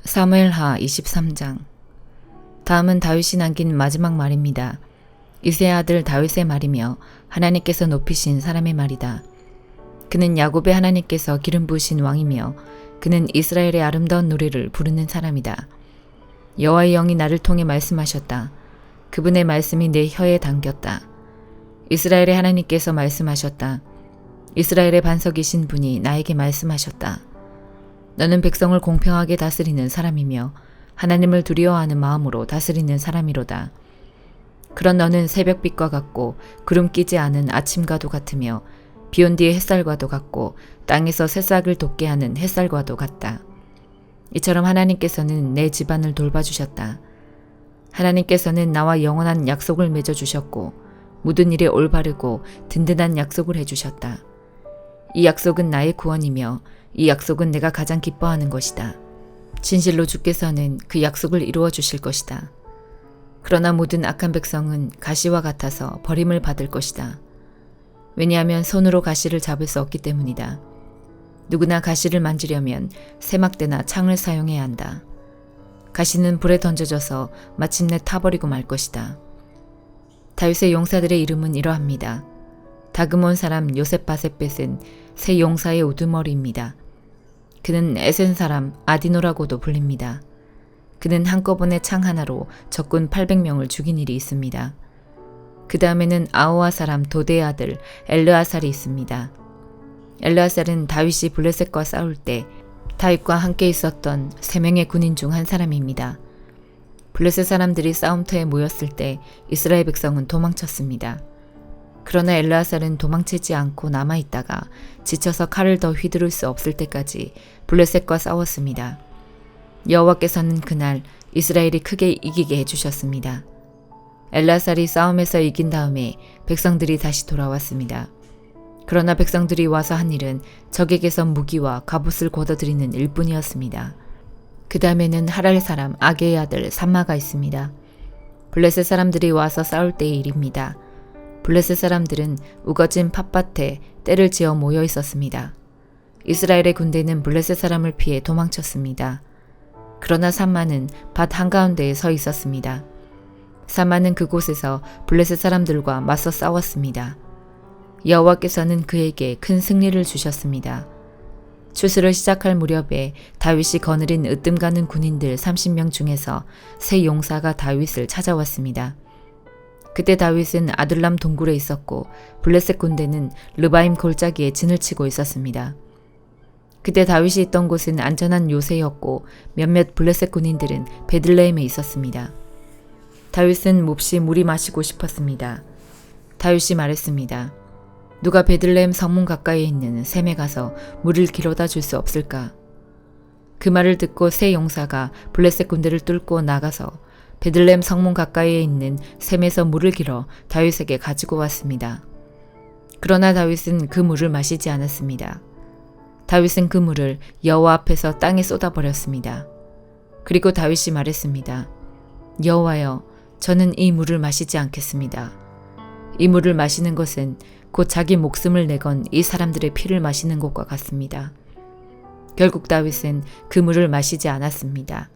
사무엘하 23장. 다음은 다윗이 남긴 마지막 말입니다. 이새의 아들 다윗의 말이며 하나님께서 높이신 사람의 말이다. 그는 야곱의 하나님께서 기름 부으신 왕이며 그는 이스라엘의 아름다운 노래를 부르는 사람이다. 여호와의 영이 나를 통해 말씀하셨다. 그분의 말씀이 내 혀에 담겼다. 이스라엘의 하나님께서 말씀하셨다. 이스라엘의 반석이신 분이 나에게 말씀하셨다. 너는 백성을 공평하게 다스리는 사람이며 하나님을 두려워하는 마음으로 다스리는 사람이로다. 그런 너는 새벽빛과 같고 구름 끼지 않은 아침과도 같으며 비온 뒤의 햇살과도 같고 땅에서 새싹을 돋게 하는 햇살과도 같다. 이처럼 하나님께서는 내 집안을 돌봐주셨다. 하나님께서는 나와 영원한 약속을 맺어주셨고 모든 일에 올바르고 든든한 약속을 해주셨다. 이 약속은 나의 구원이며 이 약속은 내가 가장 기뻐하는 것이다. 진실로 주께서는 그 약속을 이루어 주실 것이다. 그러나 모든 악한 백성은 가시와 같아서 버림을 받을 것이다. 왜냐하면 손으로 가시를 잡을 수 없기 때문이다. 누구나 가시를 만지려면 세막대나 창을 사용해야 한다. 가시는 불에 던져져서 마침내 타버리고 말 것이다. 다윗의 용사들의 이름은 이러합니다. 다그몬 사람 요셉바셋벳은 새 용사의 우두머리입니다. 그는 에센 사람 아디노라고도 불립니다. 그는 한꺼번에 창 하나로 적군 800명을 죽인 일이 있습니다. 그 다음에는 아호와 사람 도대의 아들 엘르아살이 있습니다. 엘르아살은 다윗이 블레셋과 싸울 때 다윗과 함께 있었던 3명의 군인 중 한 사람입니다. 블레셋 사람들이 싸움터에 모였을 때 이스라엘 백성은 도망쳤습니다. 그러나 엘르아살은 도망치지 않고 남아있다가 지쳐서 칼을 더 휘두를 수 없을 때까지 블레셋과 싸웠습니다. 여호와께서는 그날 이스라엘이 크게 이기게 해주셨습니다. 엘르아살이 싸움에서 이긴 다음에 백성들이 다시 돌아왔습니다. 그러나 백성들이 와서 한 일은 적에게서 무기와 갑옷을 걷어들이는 일뿐이었습니다. 그 다음에는 하랄 사람 아게의 아들 삼마가 있습니다. 블레셋 사람들이 와서 싸울 때의 일입니다. 블레셋 사람들은 우거진 팥밭에 떼를 지어 모여 있었습니다. 이스라엘의 군대는 블레셋 사람을 피해 도망쳤습니다. 그러나 삼마는 밭 한가운데에 서 있었습니다. 삼마는 그곳에서 블레셋 사람들과 맞서 싸웠습니다. 여호와께서는 그에게 큰 승리를 주셨습니다. 추수를 시작할 무렵에 다윗이 거느린 으뜸 가는 군인들 30명 중에서 세 용사가 다윗을 찾아왔습니다. 그때 다윗은 아둘람 동굴에 있었고 블레셋 군대는 르바임 골짜기에 진을 치고 있었습니다. 그때 다윗이 있던 곳은 안전한 요새였고 몇몇 블레셋 군인들은 베들레헴에 있었습니다. 다윗은 몹시 물이 마시고 싶었습니다. 다윗이 말했습니다. 누가 베들레헴 성문 가까이에 있는 샘에 가서 물을 길어다 줄 수 없을까? 그 말을 듣고 세 용사가 블레셋 군대를 뚫고 나가서 베들레헴 성문 가까이에 있는 샘에서 물을 길어 다윗에게 가지고 왔습니다. 그러나 다윗은 그 물을 마시지 않았습니다. 다윗은 그 물을 여호와 앞에서 땅에 쏟아버렸습니다. 그리고 다윗이 말했습니다. 여호와여, 저는 이 물을 마시지 않겠습니다. 이 물을 마시는 것은 곧 자기 목숨을 내건 이 사람들의 피를 마시는 것과 같습니다. 결국 다윗은 그 물을 마시지 않았습니다.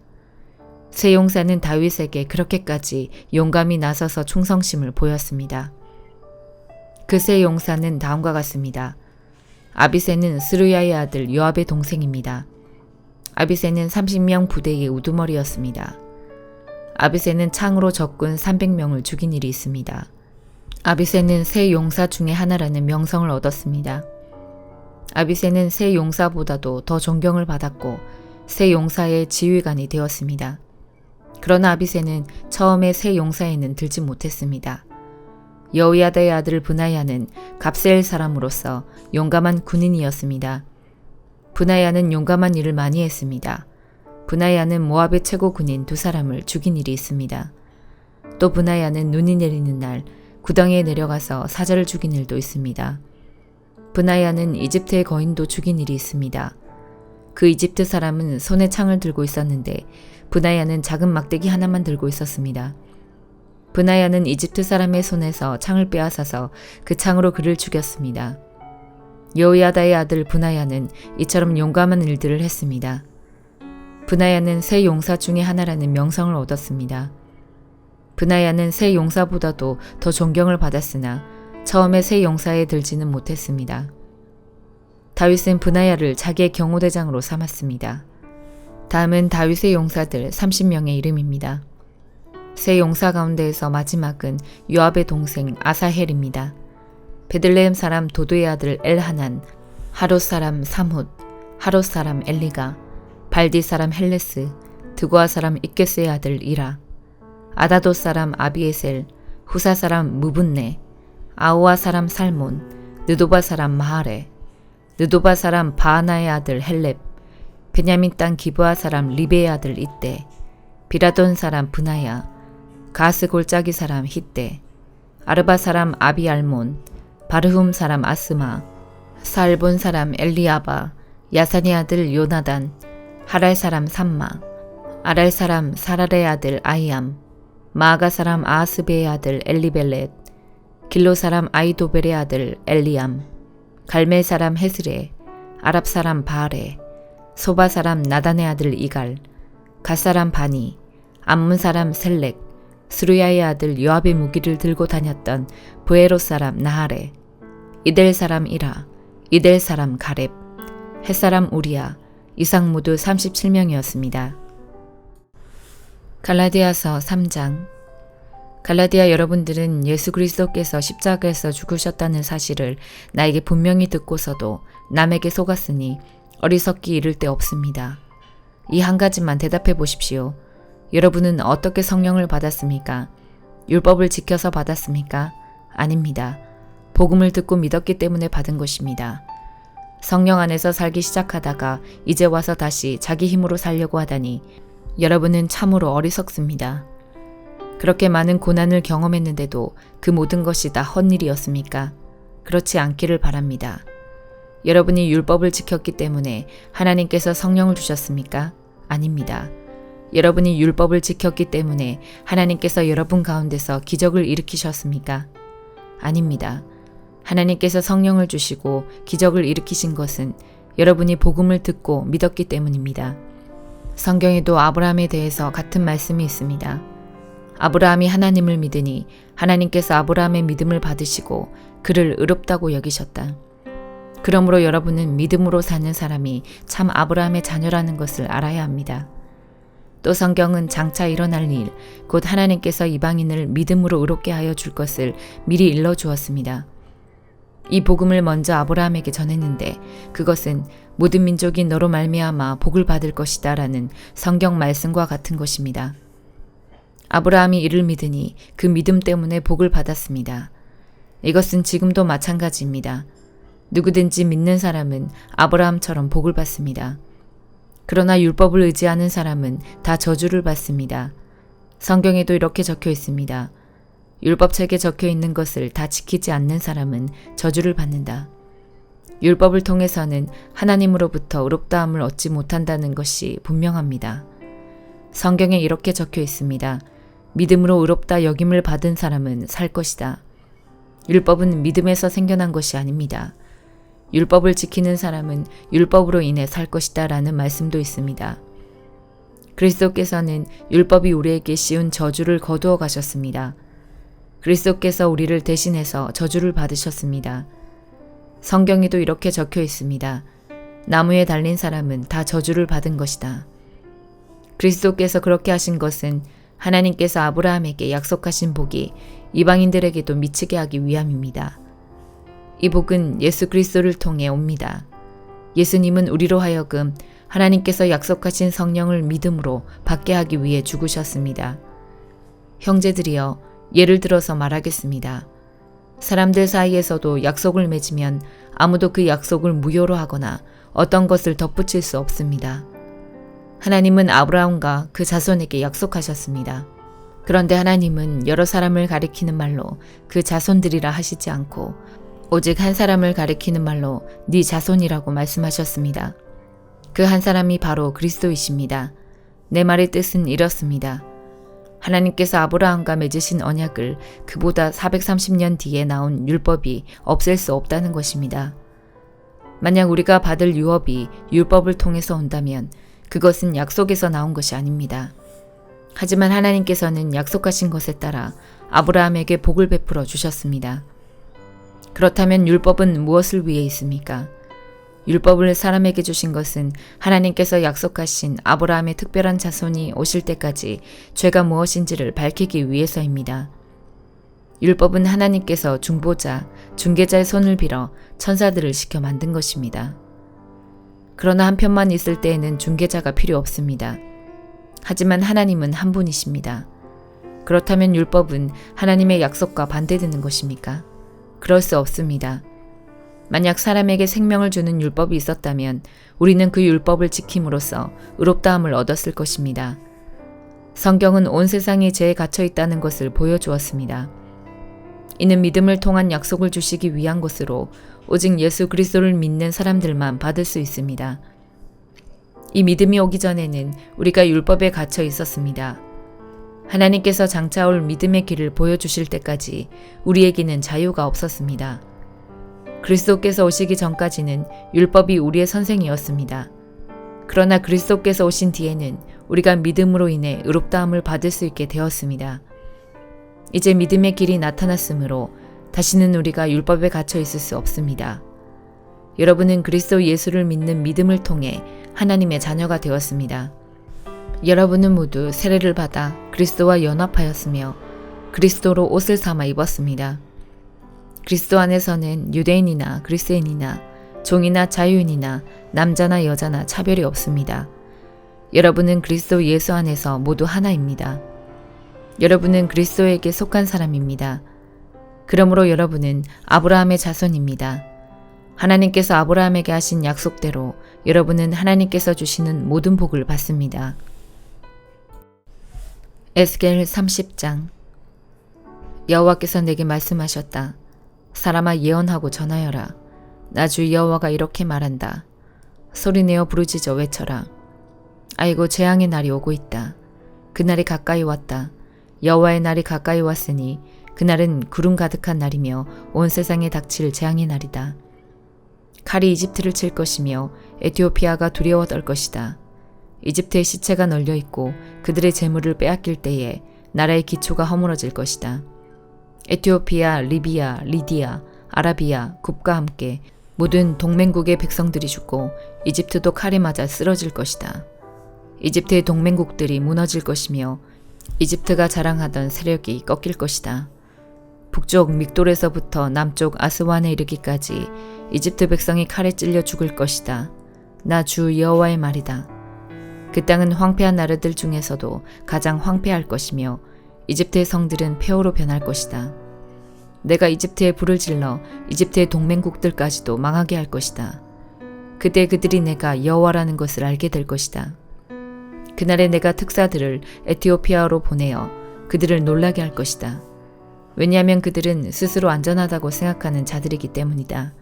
세 용사는 다윗에게 그렇게까지 용감히 나서서 충성심을 보였습니다. 그 세 용사는 다음과 같습니다. 아비새는 스루야의 아들 요압의 동생입니다. 아비새는 30명 부대의 우두머리였습니다. 아비새는 창으로 적군 300명을 죽인 일이 있습니다. 아비새는 세 용사 중에 하나라는 명성을 얻었습니다. 아비새는 세 용사보다도 더 존경을 받았고 세 용사의 지휘관이 되었습니다. 그러나 아비새는 처음에 세 용사에는 들지 못했습니다. 여호야다의 아들 브나야는 갑세엘 사람으로서 용감한 군인이었습니다. 브나야는 용감한 일을 많이 했습니다. 브나야는 모압의 최고 군인 2사람을 죽인 일이 있습니다. 또 브나야는 눈이 내리는 날 구덩이에 내려가서 사자를 죽인 일도 있습니다. 브나야는 이집트의 거인도 죽인 일이 있습니다. 그 이집트 사람은 손에 창을 들고 있었는데 브나야는 작은 막대기 하나만 들고 있었습니다. 브나야는 이집트 사람의 손에서 창을 빼앗아서 그 창으로 그를 죽였습니다. 여호야다의 아들 브나야는 이처럼 용감한 일들을 했습니다. 브나야는 세 용사 중에 하나라는 명성을 얻었습니다. 브나야는 세 용사보다도 더 존경을 받았으나 처음에 세 용사에 들지는 못했습니다. 다윗은 브나야를 자기의 경호대장으로 삼았습니다. 다음은 다윗의 용사들 30명의 이름입니다. 세 용사 가운데에서 마지막은 요압의 동생 아사헬입니다. 베들레헴 사람 도도의 아들 엘하난, 하롯 사람 삼훗, 하롯 사람 엘리가, 발디 사람 헬레스, 드고아 사람 이케스의 아들 이라, 아다도 사람 아비에셀, 후사 사람 무분네, 아우아 사람 살몬, 느도바 사람 마하레, 느도바 사람 바하나의 아들 헬렙, 베냐민 땅 기브아 사람 리베의 아들 이떼, 비라돈 사람 브나야, 가스 골짜기 사람 히떼, 아르바 사람 아비알몬, 바르훔 사람 아스마, 살본 사람 엘리아바, 야산의 아들 요나단, 하랄 사람 삼마, 아랄 사람 사랄의 아들 아이암, 마아가 사람 아하스베의 아들 엘리벨렛, 길로 사람 아이도벨의 아들 엘리암, 갈멜 사람 헤스레, 아랍 사람 바알레, 소바 사람 나단의 아들 이갈, 갓 사람 바니, 암문 사람 셀렉, 스루야의 아들 요압의 무기를 들고 다녔던 브에롯 사람 나하레, 이델 사람 이라, 이델 사람 가렙, 헷 사람 우리야, 이상 모두 37명이었습니다. 갈라디아서 3장. 갈라디아 여러분들은 예수 그리스도께서 십자가에서 죽으셨다는 사실을 나에게 분명히 듣고서도 남에게 속았으니 어리석기 이를 데 없습니다. 이 한 가지만 대답해 보십시오. 여러분은 어떻게 성령을 받았습니까? 율법을 지켜서 받았습니까? 아닙니다. 복음을 듣고 믿었기 때문에 받은 것입니다. 성령 안에서 살기 시작하다가 이제 와서 다시 자기 힘으로 살려고 하다니 여러분은 참으로 어리석습니다. 그렇게 많은 고난을 경험했는데도 그 모든 것이 다 헛일이었습니까? 그렇지 않기를 바랍니다. 여러분이 율법을 지켰기 때문에 하나님께서 성령을 주셨습니까? 아닙니다. 여러분이 율법을 지켰기 때문에 하나님께서 여러분 가운데서 기적을 일으키셨습니까? 아닙니다. 하나님께서 성령을 주시고 기적을 일으키신 것은 여러분이 복음을 듣고 믿었기 때문입니다. 성경에도 아브라함에 대해서 같은 말씀이 있습니다. 아브라함이 하나님을 믿으니 하나님께서 아브라함의 믿음을 받으시고 그를 의롭다고 여기셨다. 그러므로 여러분은 믿음으로 사는 사람이 참 아브라함의 자녀라는 것을 알아야 합니다. 또 성경은 장차 일어날 일, 곧 하나님께서 이방인을 믿음으로 의롭게 하여 줄 것을 미리 일러주었습니다. 이 복음을 먼저 아브라함에게 전했는데 그것은 모든 민족이 너로 말미암아 복을 받을 것이다 라는 성경 말씀과 같은 것입니다. 아브라함이 이를 믿으니 그 믿음 때문에 복을 받았습니다. 이것은 지금도 마찬가지입니다. 누구든지 믿는 사람은 아브라함처럼 복을 받습니다. 그러나 율법을 의지하는 사람은 다 저주를 받습니다. 성경에도 이렇게 적혀 있습니다. 율법책에 적혀 있는 것을 다 지키지 않는 사람은 저주를 받는다. 율법을 통해서는 하나님으로부터 의롭다함을 얻지 못한다는 것이 분명합니다. 성경에 이렇게 적혀 있습니다. 믿음으로 의롭다 여김을 받은 사람은 살 것이다. 율법은 믿음에서 생겨난 것이 아닙니다. 율법을 지키는 사람은 율법으로 인해 살 것이다 라는 말씀도 있습니다. 그리스도께서는 율법이 우리에게 씌운 저주를 거두어 가셨습니다. 그리스도께서 우리를 대신해서 저주를 받으셨습니다. 성경에도 이렇게 적혀 있습니다. 나무에 달린 사람은 다 저주를 받은 것이다. 그리스도께서 그렇게 하신 것은 하나님께서 아브라함에게 약속하신 복이 이방인들에게도 미치게 하기 위함입니다. 이 복은 예수 그리스도를 통해 옵니다. 예수님은 우리로 하여금 하나님께서 약속하신 성령을 믿음으로 받게 하기 위해 죽으셨습니다. 형제들이여, 예를 들어서 말하겠습니다. 사람들 사이에서도 약속을 맺으면 아무도 그 약속을 무효로 하거나 어떤 것을 덧붙일 수 없습니다. 하나님은 아브라함과 그 자손에게 약속하셨습니다. 그런데 하나님은 여러 사람을 가리키는 말로 그 자손들이라 하시지 않고 오직 한 사람을 가리키는 말로 네 자손이라고 말씀하셨습니다. 그 한 사람이 바로 그리스도이십니다. 내 말의 뜻은 이렇습니다. 하나님께서 아브라함과 맺으신 언약을 그보다 430년 뒤에 나온 율법이 없앨 수 없다는 것입니다. 만약 우리가 받을 유업이 율법을 통해서 온다면 그것은 약속에서 나온 것이 아닙니다. 하지만 하나님께서는 약속하신 것에 따라 아브라함에게 복을 베풀어 주셨습니다. 그렇다면 율법은 무엇을 위해 있습니까? 율법을 사람에게 주신 것은 하나님께서 약속하신 아브라함의 특별한 자손이 오실 때까지 죄가 무엇인지를 밝히기 위해서입니다. 율법은 하나님께서 중보자, 중개자의 손을 빌어 천사들을 시켜 만든 것입니다. 그러나 한편만 있을 때에는 중개자가 필요 없습니다. 하지만 하나님은 한 분이십니다. 그렇다면 율법은 하나님의 약속과 반대되는 것입니까? 그럴 수 없습니다. 만약 사람에게 생명을 주는 율법이 있었다면 우리는 그 율법을 지킴으로써 의롭다함을 얻었을 것입니다. 성경은 온 세상이 죄에 갇혀 있다는 것을 보여주었습니다. 이는 믿음을 통한 약속을 주시기 위한 것으로 오직 예수 그리스도를 믿는 사람들만 받을 수 있습니다. 이 믿음이 오기 전에는 우리가 율법에 갇혀 있었습니다. 하나님께서 장차 올 믿음의 길을 보여주실 때까지 우리에게는 자유가 없었습니다. 그리스도께서 오시기 전까지는 율법이 우리의 선생이었습니다. 그러나 그리스도께서 오신 뒤에는 우리가 믿음으로 인해 의롭다함을 받을 수 있게 되었습니다. 이제 믿음의 길이 나타났으므로 다시는 우리가 율법에 갇혀 있을 수 없습니다. 여러분은 그리스도 예수를 믿는 믿음을 통해 하나님의 자녀가 되었습니다. 여러분은 모두 세례를 받아 그리스도와 연합하였으며 그리스도로 옷을 삼아 입었습니다. 그리스도 안에서는 유대인이나 그리스도인이나 종이나 자유인이나 남자나 여자나 차별이 없습니다. 여러분은 그리스도 예수 안에서 모두 하나입니다. 여러분은 그리스도에게 속한 사람입니다. 그러므로 여러분은 아브라함의 자손입니다. 하나님께서 아브라함에게 하신 약속대로 여러분은 하나님께서 주시는 모든 복을 받습니다. 에스겔 30장. 여호와께서 내게 말씀하셨다. 사람아, 예언하고 전하여라. 나 주 여호와가 이렇게 말한다. 소리내어 부르짖어 외쳐라. 아이고, 재앙의 날이 오고 있다. 그날이 가까이 왔다. 여호와의 날이 가까이 왔으니 그날은 구름 가득한 날이며 온 세상에 닥칠 재앙의 날이다. 칼이 이집트를 칠 것이며 에티오피아가 두려워 떨 것이다. 이집트의 시체가 널려 있고 그들의 재물을 빼앗길 때에 나라의 기초가 허물어질 것이다. 에티오피아, 리비아, 리디아, 아라비아, 굽과 함께 모든 동맹국의 백성들이 죽고 이집트도 칼에 맞아 쓰러질 것이다. 이집트의 동맹국들이 무너질 것이며 이집트가 자랑하던 세력이 꺾일 것이다. 북쪽 믹돌에서부터 남쪽 아스완에 이르기까지 이집트 백성이 칼에 찔려 죽을 것이다. 나 주 여호와의 말이다. 그 땅은 황폐한 나라들 중에서도 가장 황폐할 것이며 이집트의 성들은 폐허로 변할 것이다. 내가 이집트에 불을 질러 이집트의 동맹국들까지도 망하게 할 것이다. 그때 그들이 내가 여호와라는 것을 알게 될 것이다. 그날에 내가 특사들을 에티오피아로 보내어 그들을 놀라게 할 것이다. 왜냐하면 그들은 스스로 안전하다고 생각하는 자들이기 때문이다.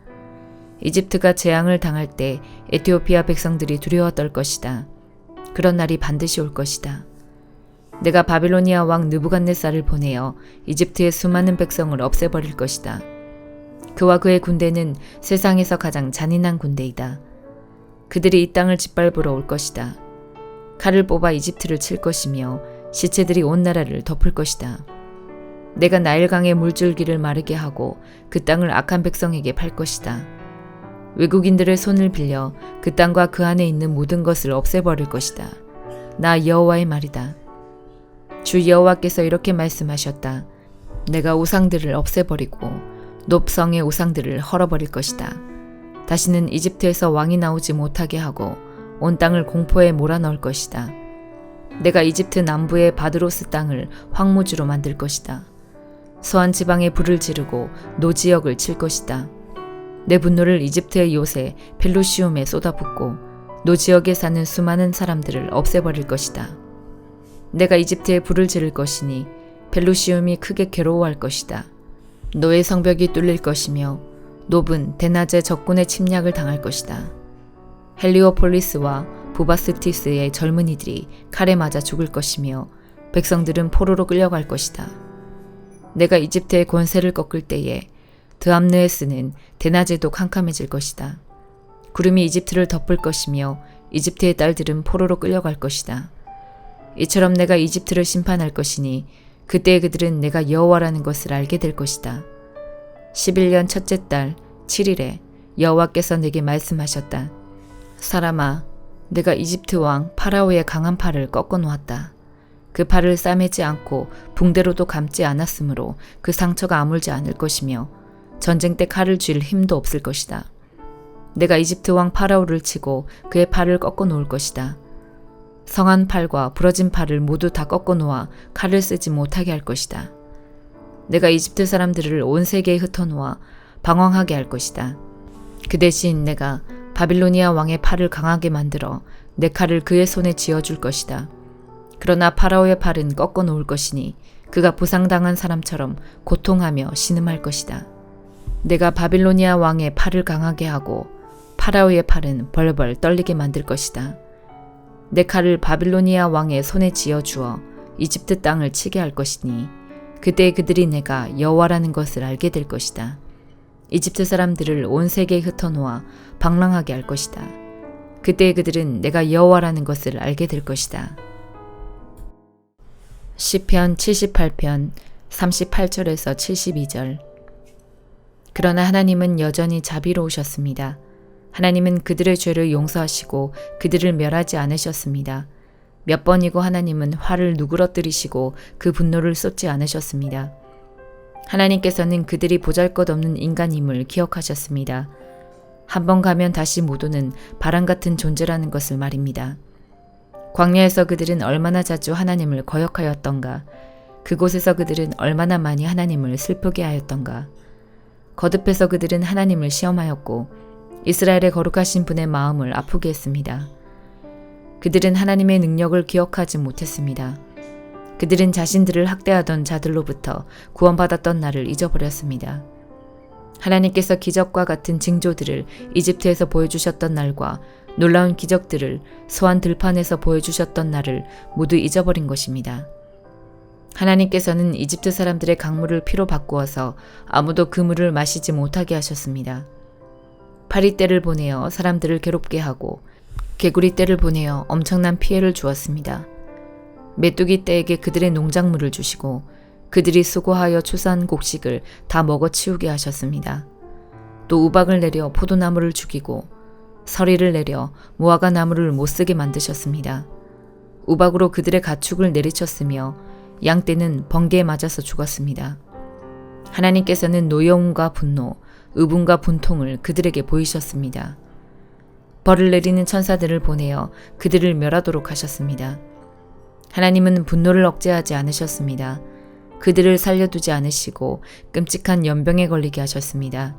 이집트가 재앙을 당할 때 에티오피아 백성들이 두려워 떨 것이다. 그런 날이 반드시 올 것이다. 내가 바빌로니아 왕 느부갓네살을 보내어 이집트의 수많은 백성을 없애버릴 것이다. 그와 그의 군대는 세상에서 가장 잔인한 군대이다. 그들이 이 땅을 짓밟으러 올 것이다. 칼을 뽑아 이집트를 칠 것이며 시체들이 온 나라를 덮을 것이다. 내가 나일강의 물줄기를 마르게 하고 그 땅을 악한 백성에게 팔 것이다. 외국인들의 손을 빌려 그 땅과 그 안에 있는 모든 것을 없애버릴 것이다. 나 여호와의 말이다. 주 여호와께서 이렇게 말씀하셨다. 내가 우상들을 없애버리고 높성의 우상들을 헐어버릴 것이다. 다시는 이집트에서 왕이 나오지 못하게 하고 온 땅을 공포에 몰아넣을 것이다. 내가 이집트 남부의 바드로스 땅을 황무지로 만들 것이다. 서한 지방에 불을 지르고 노지역을 칠 것이다. 내 분노를 이집트의 요새 펠루시움에 쏟아붓고 노지역에 사는 수많은 사람들을 없애버릴 것이다. 내가 이집트에 불을 지를 것이니 펠루시움이 크게 괴로워할 것이다. 노의 성벽이 뚫릴 것이며 노은 대낮에 적군의 침략을 당할 것이다. 헬리오폴리스와 부바스티스의 젊은이들이 칼에 맞아 죽을 것이며 백성들은 포로로 끌려갈 것이다. 내가 이집트의 권세를 꺾을 때에 드암느에스는 대낮에도 캄캄해질 것이다. 구름이 이집트를 덮을 것이며 이집트의 딸들은 포로로 끌려갈 것이다. 이처럼 내가 이집트를 심판할 것이니 그때 그들은 내가 여호와라는 것을 알게 될 것이다. 11년 첫째 달 7일에 여호와께서 내게 말씀하셨다. 사람아, 내가 이집트 왕 파라오의 강한 팔을 꺾어 놓았다. 그 팔을 싸매지 않고 붕대로도 감지 않았으므로 그 상처가 아물지 않을 것이며 전쟁 때 칼을 쥘 힘도 없을 것이다. 내가 이집트 왕 파라오를 치고 그의 팔을 꺾어 놓을 것이다. 성한 팔과 부러진 팔을 모두 다 꺾어 놓아 칼을 쓰지 못하게 할 것이다. 내가 이집트 사람들을 온 세계에 흩어놓아 방황하게 할 것이다. 그 대신 내가 바빌로니아 왕의 팔을 강하게 만들어 내 칼을 그의 손에 쥐어줄 것이다. 그러나 파라오의 팔은 꺾어 놓을 것이니 그가 부상당한 사람처럼 고통하며 신음할 것이다. 내가 바빌로니아 왕의 팔을 강하게 하고 파라오의 팔은 벌벌 떨리게 만들 것이다. 내 칼을 바빌로니아 왕의 손에 쥐어주어 이집트 땅을 치게 할 것이니 그때 그들이 내가 여호와라는 것을 알게 될 것이다. 이집트 사람들을 온 세계에 흩어놓아 방랑하게 할 것이다. 그때 그들은 내가 여호와라는 것을 알게 될 것이다. 시편 78편 38절에서 72절. 그러나 하나님은 여전히 자비로우셨습니다. 하나님은 그들의 죄를 용서하시고 그들을 멸하지 않으셨습니다. 몇 번이고 하나님은 화를 누그러뜨리시고 그 분노를 쏟지 않으셨습니다. 하나님께서는 그들이 보잘것없는 인간임을 기억하셨습니다. 한 번 가면 다시 못 오는 바람 같은 존재라는 것을 말입니다. 광야에서 그들은 얼마나 자주 하나님을 거역하였던가. 그곳에서 그들은 얼마나 많이 하나님을 슬프게 하였던가. 거듭해서 그들은 하나님을 시험하였고 이스라엘의 거룩하신 분의 마음을 아프게 했습니다. 그들은 하나님의 능력을 기억하지 못했습니다. 그들은 자신들을 학대하던 자들로부터 구원받았던 날을 잊어버렸습니다. 하나님께서 기적과 같은 징조들을 이집트에서 보여주셨던 날과 놀라운 기적들을 소한 들판에서 보여주셨던 날을 모두 잊어버린 것입니다. 하나님께서는 이집트 사람들의 강물을 피로 바꾸어서 아무도 그 물을 마시지 못하게 하셨습니다. 파리떼를 보내어 사람들을 괴롭게 하고 개구리떼를 보내어 엄청난 피해를 주었습니다. 메뚜기 떼에게 그들의 농작물을 주시고 그들이 수고하여 추수한 곡식을 다 먹어치우게 하셨습니다. 또 우박을 내려 포도나무를 죽이고 서리를 내려 무화과 나무를 못쓰게 만드셨습니다. 우박으로 그들의 가축을 내리쳤으며 양떼는 번개에 맞아서 죽었습니다. 하나님께서는 노여움과 분노, 의분과 분통을 그들에게 보이셨습니다. 벌을 내리는 천사들을 보내어 그들을 멸하도록 하셨습니다. 하나님은 분노를 억제하지 않으셨습니다. 그들을 살려두지 않으시고 끔찍한 연병에 걸리게 하셨습니다.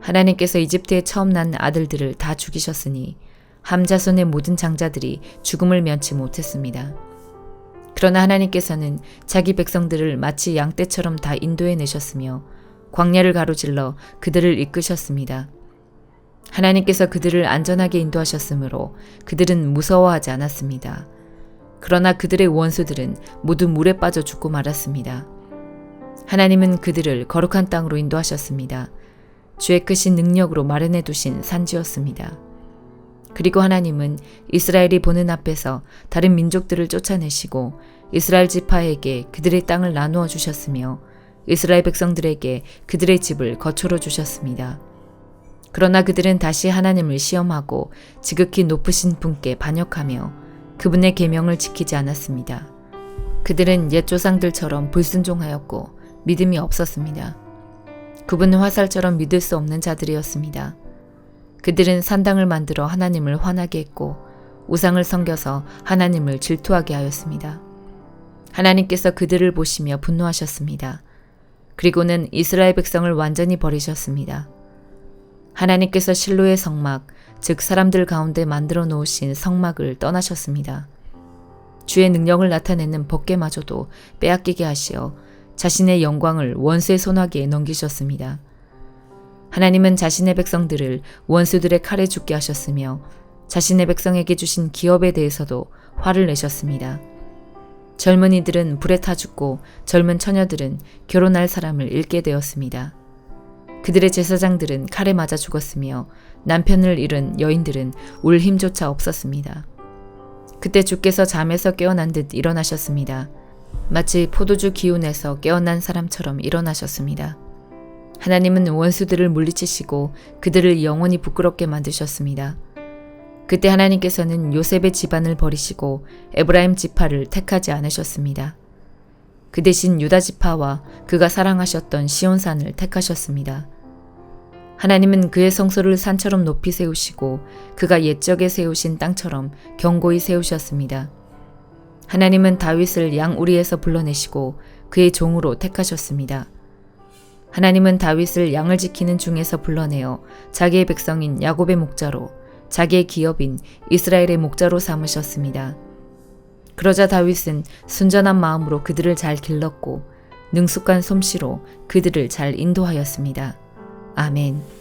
하나님께서 이집트에 처음 난 아들들을 다 죽이셨으니 함 자손의 모든 장자들이 죽음을 면치 못했습니다. 그러나 하나님께서는 자기 백성들을 마치 양떼처럼 다 인도해 내셨으며 광야를 가로질러 그들을 이끄셨습니다. 하나님께서 그들을 안전하게 인도하셨으므로 그들은 무서워하지 않았습니다. 그러나 그들의 원수들은 모두 물에 빠져 죽고 말았습니다. 하나님은 그들을 거룩한 땅으로 인도하셨습니다. 주의 크신 능력으로 마련해 두신 산지였습니다. 그리고 하나님은 이스라엘이 보는 앞에서 다른 민족들을 쫓아내시고 이스라엘 지파에게 그들의 땅을 나누어 주셨으며 이스라엘 백성들에게 그들의 집을 거처로 주셨습니다. 그러나 그들은 다시 하나님을 시험하고 지극히 높으신 분께 반역하며 그분의 계명을 지키지 않았습니다. 그들은 옛 조상들처럼 불순종하였고 믿음이 없었습니다. 그분은 화살처럼 믿을 수 없는 자들이었습니다. 그들은 산당을 만들어 하나님을 화나게 했고 우상을 섬겨서 하나님을 질투하게 하였습니다. 하나님께서 그들을 보시며 분노하셨습니다. 그리고는 이스라엘 백성을 완전히 버리셨습니다. 하나님께서 실로의 성막, 즉 사람들 가운데 만들어 놓으신 성막을 떠나셨습니다. 주의 능력을 나타내는 법궤마저도 빼앗기게 하시어 자신의 영광을 원수의 손아귀에 넘기셨습니다. 하나님은 자신의 백성들을 원수들의 칼에 죽게 하셨으며 자신의 백성에게 주신 기업에 대해서도 화를 내셨습니다. 젊은이들은 불에 타 죽고 젊은 처녀들은 결혼할 사람을 잃게 되었습니다. 그들의 제사장들은 칼에 맞아 죽었으며 남편을 잃은 여인들은 울 힘조차 없었습니다. 그때 주께서 잠에서 깨어난 듯 일어나셨습니다. 마치 포도주 기운에서 깨어난 사람처럼 일어나셨습니다. 하나님은 원수들을 물리치시고 그들을 영원히 부끄럽게 만드셨습니다. 그때 하나님께서는 요셉의 집안을 버리시고 에브라임 지파를 택하지 않으셨습니다. 그 대신 유다 지파와 그가 사랑하셨던 시온산을 택하셨습니다. 하나님은 그의 성소를 산처럼 높이 세우시고 그가 옛적에 세우신 땅처럼 견고히 세우셨습니다. 하나님은 다윗을 양우리에서 불러내시고 그의 종으로 택하셨습니다. 하나님은 다윗을 양을 지키는 중에서 불러내어 자기의 백성인 야곱의 목자로, 자기의 기업인 이스라엘의 목자로 삼으셨습니다. 그러자 다윗은 순전한 마음으로 그들을 잘 길렀고 능숙한 솜씨로 그들을 잘 인도하였습니다. 아멘.